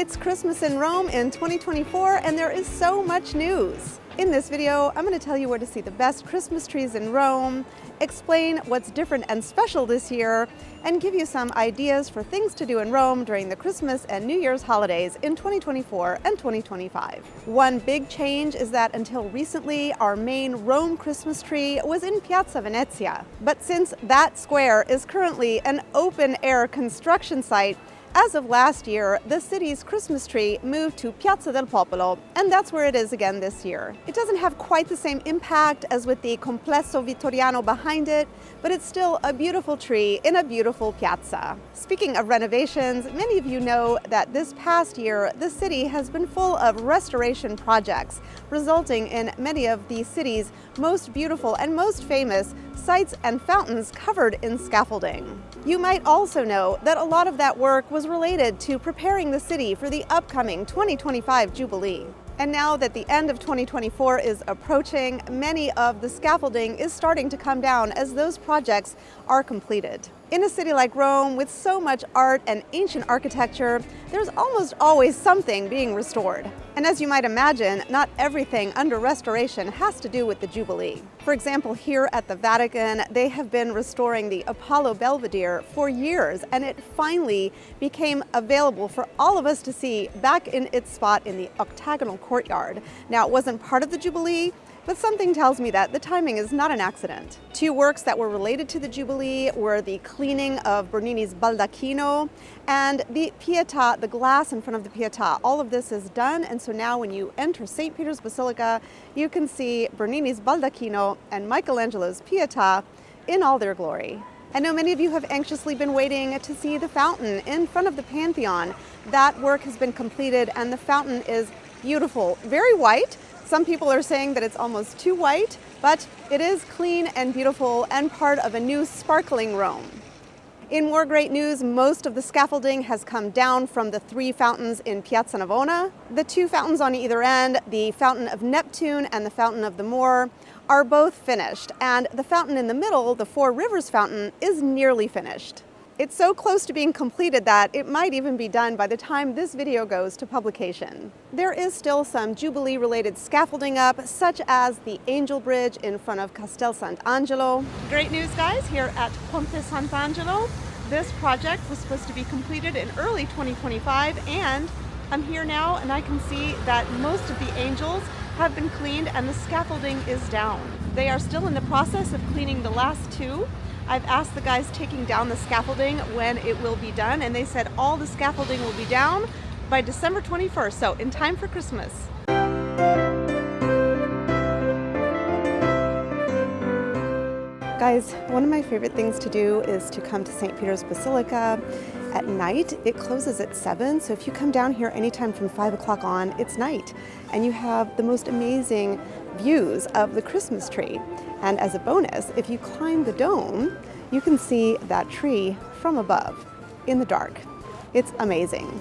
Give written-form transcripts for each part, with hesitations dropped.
It's Christmas in Rome in 2024 and there is so much news. In this video, I'm going to tell you where to see the best Christmas trees in Rome, explain what's different and special this year, and give you some ideas for things to do in Rome during the Christmas and New Year's holidays in 2024 and 2025. One big change is that until recently, our main Rome Christmas tree was in Piazza Venezia. But since that square is currently an open-air construction site, as of last year, the city's Christmas tree moved to Piazza del Popolo, and that's where it is again this year. It doesn't have quite the same impact as with the Complesso Vittoriano behind it, but it's still a beautiful tree in a beautiful piazza. Speaking of renovations, many of you know that this past year, the city has been full of restoration projects, resulting in many of the city's most beautiful and most famous sites and fountains covered in scaffolding. You might also know that a lot of that work was related to preparing the city for the upcoming 2025 Jubilee. And now that the end of 2024 is approaching, many of the scaffolding is starting to come down as those projects are completed. In a city like Rome, with so much art and ancient architecture, there's almost always something being restored. And as you might imagine, not everything under restoration has to do with the Jubilee. For example, here at the Vatican, they have been restoring the Apollo Belvedere for years, and it finally became available for all of us to see back in its spot in the octagonal courtyard. Now, it wasn't part of the Jubilee, but something tells me that the timing is not an accident. Two works that were related to the Jubilee were the cleaning of Bernini's baldacchino and the Pietà, the glass in front of the Pietà. All of this is done, and so now when you enter St. Peter's Basilica, you can see Bernini's baldacchino and Michelangelo's Pietà in all their glory. I know many of you have anxiously been waiting to see the fountain in front of the Pantheon. That work has been completed and the fountain is beautiful, very white. Some people are saying that it's almost too white, but it is clean and beautiful and part of a new sparkling Rome. In more great news, most of the scaffolding has come down from the three fountains in Piazza Navona. The two fountains on either end, the Fountain of Neptune and the Fountain of the Moor, are both finished, and the fountain in the middle, the Four Rivers Fountain, is nearly finished. It's so close to being completed that it might even be done by the time this video goes to publication. There is still some Jubilee-related scaffolding up, such as the Angel Bridge in front of Castel Sant'Angelo. Great news, guys, here at Ponte Sant'Angelo. This project was supposed to be completed in early 2025, and I'm here now and I can see that most of the angels have been cleaned and the scaffolding is down. They are still in the process of cleaning the last two. I've asked the guys taking down the scaffolding when it will be done, and they said all the scaffolding will be down by December 21st, so in time for Christmas. Guys, one of my favorite things to do is to come to St. Peter's Basilica at night. It closes at 7, so if you come down here anytime from 5 o'clock on, it's night, and you have the most amazing views of the Christmas tree. And as a bonus, if you climb the dome, you can see that tree from above in the dark. It's amazing.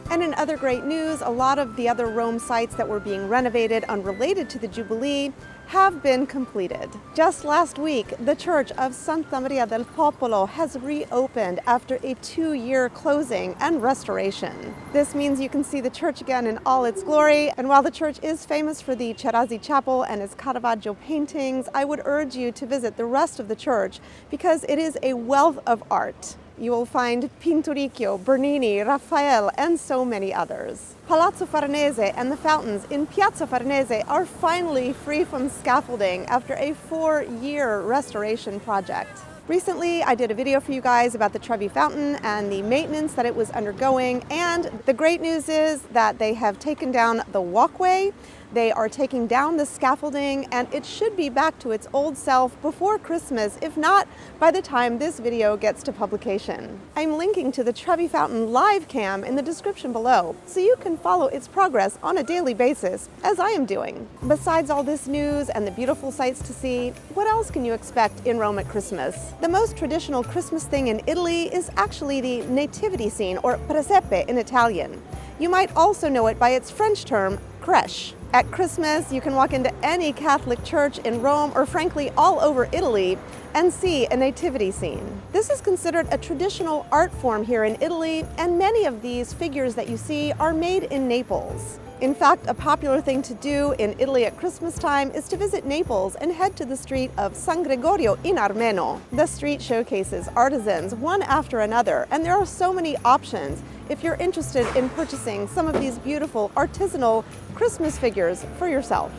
And in other great news, a lot of the other Rome sites that were being renovated unrelated to the Jubilee have been completed. Just last week, the Church of Santa Maria del Popolo has reopened after a 2-year closing and restoration. This means you can see the church again in all its glory, and while the church is famous for the Cerazzi Chapel and its Caravaggio paintings, I would urge you to visit the rest of the church because it is a wealth of art. You will find Pinturicchio, Bernini, Raphael, and so many others. Palazzo Farnese and the fountains in Piazza Farnese are finally free from scaffolding after a 4-year restoration project. Recently, I did a video for you guys about the Trevi Fountain and the maintenance that it was undergoing, and the great news is that they have taken down the walkway. They are taking down the scaffolding, and it should be back to its old self before Christmas, if not by the time this video gets to publication. I'm linking to the Trevi Fountain live cam in the description below, so you can follow its progress on a daily basis, as I am doing. Besides all this news and the beautiful sights to see, what else can you expect in Rome at Christmas? The most traditional Christmas thing in Italy is actually the nativity scene, or presepe in Italian. You might also know it by its French term, crèche. At Christmas, you can walk into any Catholic church in Rome or frankly all over Italy and see a nativity scene. This is considered a traditional art form here in Italy, and many of these figures that you see are made in Naples. In fact, a popular thing to do in Italy at Christmas time is to visit Naples and head to the street of San Gregorio in Armeno. The street showcases artisans one after another, and there are so many options if you're interested in purchasing some of these beautiful artisanal Christmas figures for yourself.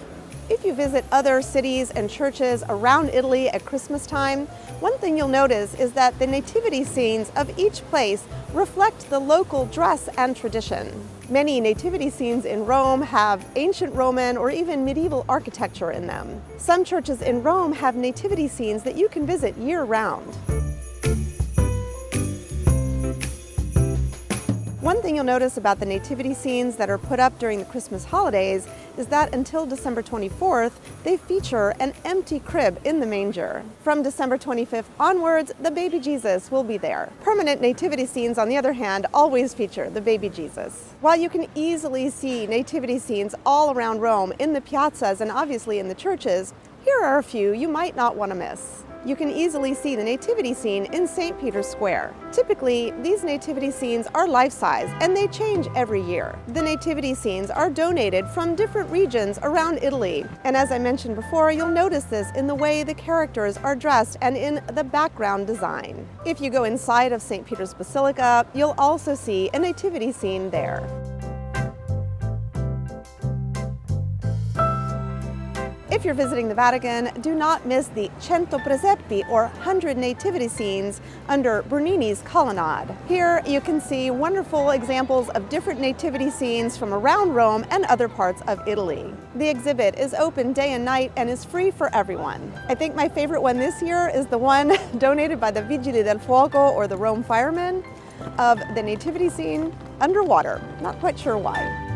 If you visit other cities and churches around Italy at Christmas time, one thing you'll notice is that the nativity scenes of each place reflect the local dress and tradition. Many nativity scenes in Rome have ancient Roman or even medieval architecture in them. Some churches in Rome have nativity scenes that you can visit year-round. One thing you'll notice about the nativity scenes that are put up during the Christmas holidays is that until December 24th, they feature an empty crib in the manger. From December 25th onwards, the baby Jesus will be there. Permanent nativity scenes, on the other hand, always feature the baby Jesus. While you can easily see nativity scenes all around Rome in the piazzas and obviously in the churches, here are a few you might not want to miss. You can easily see the nativity scene in St. Peter's Square. Typically, these nativity scenes are life-size and they change every year. The nativity scenes are donated from different regions around Italy. And as I mentioned before, you'll notice this in the way the characters are dressed and in the background design. If you go inside of St. Peter's Basilica, you'll also see a nativity scene there. If you're visiting the Vatican, do not miss the Cento Presepi, or 100 nativity scenes, under Bernini's colonnade. Here you can see wonderful examples of different nativity scenes from around Rome and other parts of Italy. The exhibit is open day and night and is free for everyone. I think my favorite one this year is the one donated by the Vigili del Fuoco, or the Rome firemen, of the nativity scene underwater. Not quite sure why.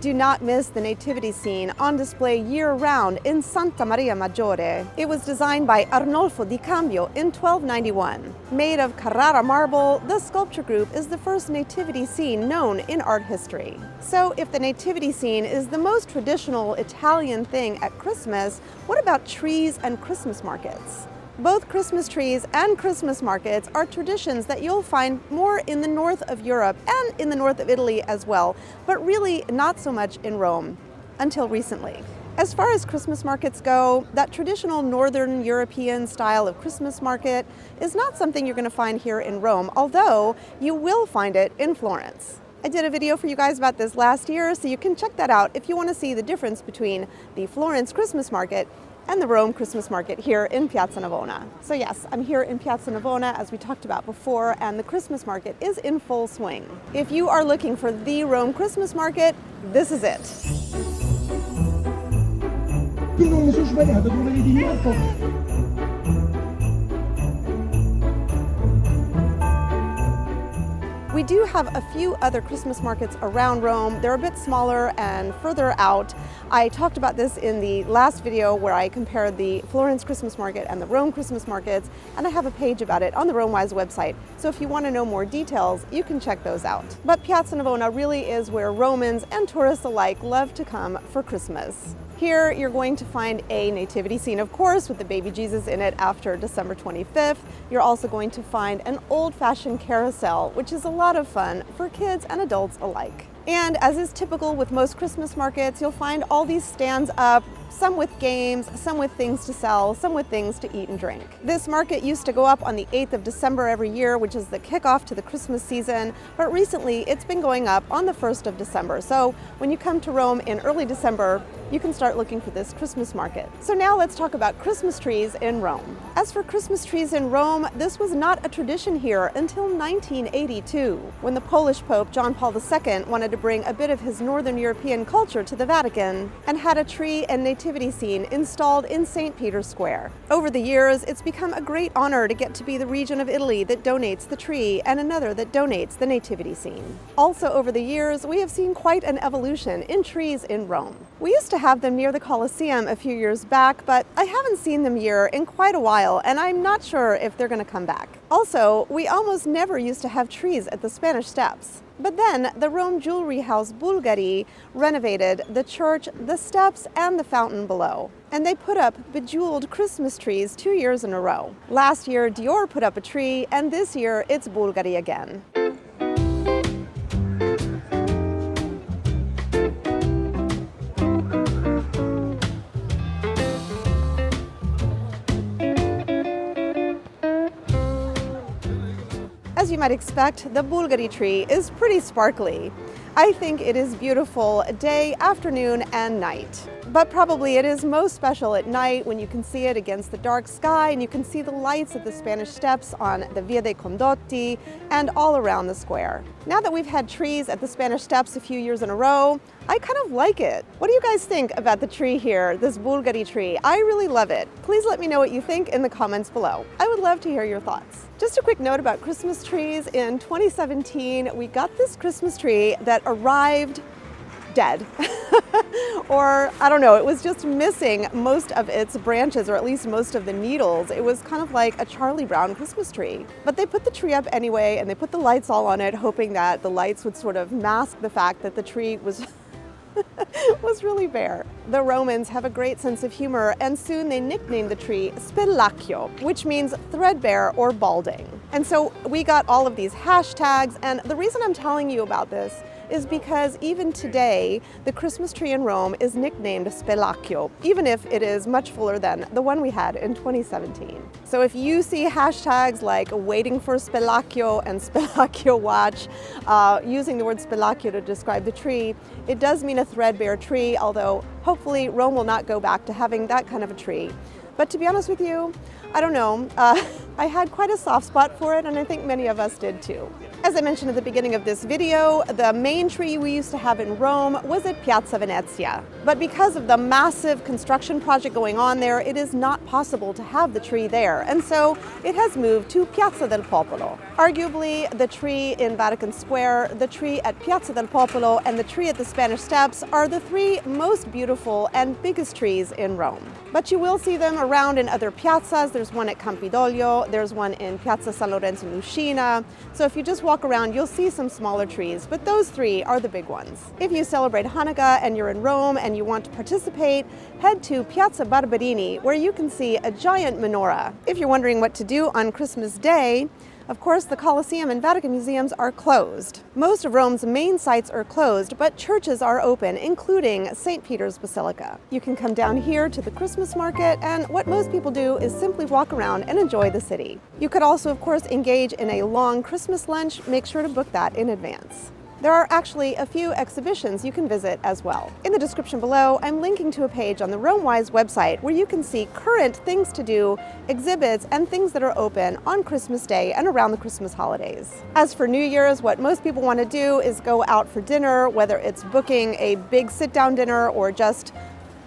Do not miss the nativity scene on display year-round in Santa Maria Maggiore. It was designed by Arnolfo di Cambio in 1291. Made of Carrara marble, the sculpture group is the first nativity scene known in art history. So if the nativity scene is the most traditional Italian thing at Christmas, what about trees and Christmas markets? Both Christmas trees and Christmas markets are traditions that you'll find more in the north of Europe and in the north of Italy as well, but really not so much in Rome until recently. As far as Christmas markets go, that traditional Northern European style of Christmas market is not something you're going to find here in Rome, although you will find it in Florence. I did a video for you guys about this last year, so you can check that out if you want to see the difference between the Florence Christmas market and the Rome Christmas market here in Piazza Navona. So yes, I'm here in Piazza Navona, as we talked about before, and the Christmas market is in full swing. If you are looking for the Rome Christmas market, this is it. We do have a few other Christmas markets around Rome. They're a bit smaller and further out. I talked about this in the last video where I compared the Florence Christmas market and the Rome Christmas markets, and I have a page about it on the RomeWise website. So if you want to know more details, you can check those out. But Piazza Navona really is where Romans and tourists alike love to come for Christmas. Here you're going to find a nativity scene, of course, with the baby Jesus in it after December 25th. You're also going to find an old-fashioned carousel, which is a lot of fun for kids and adults alike. And as is typical with most Christmas markets, you'll find all these stands up, some with games, some with things to sell, some with things to eat and drink. This market used to go up on the 8th of December every year, which is the kickoff to the Christmas season, but recently it's been going up on the 1st of December. So when you come to Rome in early December, you can start looking for this Christmas market. So now let's talk about Christmas trees in Rome. As for Christmas trees in Rome, this was not a tradition here until 1982, when the Polish Pope John Paul II wanted to bring a bit of his Northern European culture to the Vatican and had a tree and nativity scene installed in St. Peter's Square. Over the years, it's become a great honor to get to be the region of Italy that donates the tree and another that donates the nativity scene. Also over the years, we have seen quite an evolution in trees in Rome. We used to have them near the Colosseum a few years back, but I haven't seen them here in quite a while, and I'm not sure if they're going to come back. Also, we almost never used to have trees at the Spanish Steps. But then the Rome jewelry house Bulgari renovated the church, the steps, and the fountain below. And they put up bejeweled Christmas trees 2 years in a row. Last year, Dior put up a tree, and this year, it's Bulgari again. As you might expect, the Bulgari tree is pretty sparkly. I think it is beautiful day, afternoon, and night. But probably it is most special at night when you can see it against the dark sky and you can see the lights of the Spanish Steps on the Via dei Condotti and all around the square. Now that we've had trees at the Spanish Steps a few years in a row, I kind of like it. What do you guys think about the tree here, this Bulgari tree? I really love it. Please let me know what you think in the comments below. I would love to hear your thoughts. Just a quick note about Christmas trees. In 2017, we got this Christmas tree that arrived dead. Or, I don't know, it was just missing most of its branches, or at least most of the needles. It was kind of like a Charlie Brown Christmas tree. But they put the tree up anyway, and they put the lights all on it, hoping that the lights would sort of mask the fact that the tree was was really bare. The Romans have a great sense of humor, and soon they nicknamed the tree Spelacchio, which means threadbare or balding. And so we got all of these hashtags, and the reason I'm telling you about this is because even today, the Christmas tree in Rome is nicknamed Spelacchio, even if it is much fuller than the one we had in 2017. So if you see hashtags like waiting for Spelacchio and Spelacchio watch, using the word Spelacchio to describe the tree, it does mean a threadbare tree, although hopefully Rome will not go back to having that kind of a tree. But to be honest with you, I don't know, I had quite a soft spot for it, and I think many of us did too. As I mentioned at the beginning of this video, the main tree we used to have in Rome was at Piazza Venezia. But because of the massive construction project going on there, it is not possible to have the tree there. And so it has moved to Piazza del Popolo. Arguably, the tree in Vatican Square, the tree at Piazza del Popolo, and the tree at the Spanish Steps are the three most beautiful and biggest trees in Rome. But you will see them around in other piazzas. There's one at Campidoglio, there's one in Piazza San Lorenzo Lucina. So if you just walk around, you'll see some smaller trees, but those three are the big ones. If you celebrate Hanukkah and you're in Rome and you want to participate, head to Piazza Barberini, where you can see a giant menorah. If you're wondering what to do on Christmas Day, of course, the Colosseum and Vatican museums are closed. Most of Rome's main sites are closed, but churches are open, including St. Peter's Basilica. You can come down here to the Christmas market, and what most people do is simply walk around and enjoy the city. You could also, of course, engage in a long Christmas lunch. Make sure to book that in advance. There are actually a few exhibitions you can visit as well. In the description below, I'm linking to a page on the RomeWise website where you can see current things to do, exhibits, and things that are open on Christmas Day and around the Christmas holidays. As for New Year's, what most people want to do is go out for dinner, whether it's booking a big sit-down dinner or just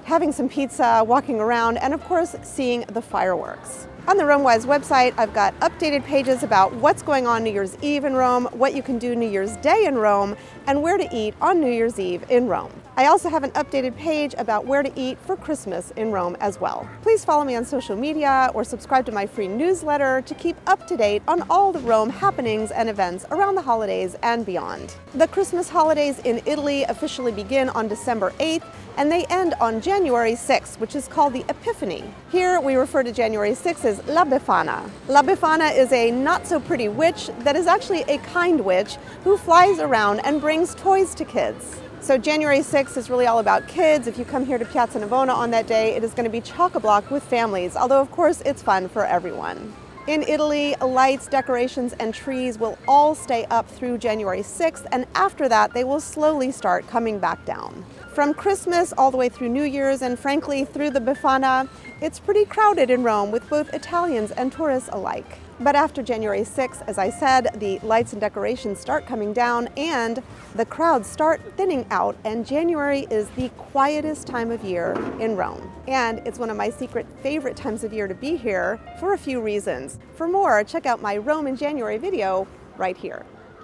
having some pizza, walking around, and of course, seeing the fireworks. On the RomeWise website, I've got updated pages about what's going on New Year's Eve in Rome, what you can do New Year's Day in Rome, and where to eat on New Year's Eve in Rome. I also have an updated page about where to eat for Christmas in Rome as well. Please follow me on social media or subscribe to my free newsletter to keep up to date on all the Rome happenings and events around the holidays and beyond. The Christmas holidays in Italy officially begin on December 8th, and they end on January 6th, which is called the Epiphany. Here we refer to January 6th as La Befana. La Befana is a not-so-pretty witch that is actually a kind witch who flies around and brings toys to kids. So January 6th is really all about kids. If you come here to Piazza Navona on that day, it is going to be chock-a-block with families, although of course it's fun for everyone. In Italy, lights, decorations, and trees will all stay up through January 6th, and after that they will slowly start coming back down. From Christmas all the way through New Year's and frankly through the Befana, it's pretty crowded in Rome with both Italians and tourists alike. But after January 6th, as I said, the lights and decorations start coming down and the crowds start thinning out, and January is the quietest time of year in Rome. And it's one of my secret favorite times of year to be here for a few reasons. For more, check out my Rome in January video right here.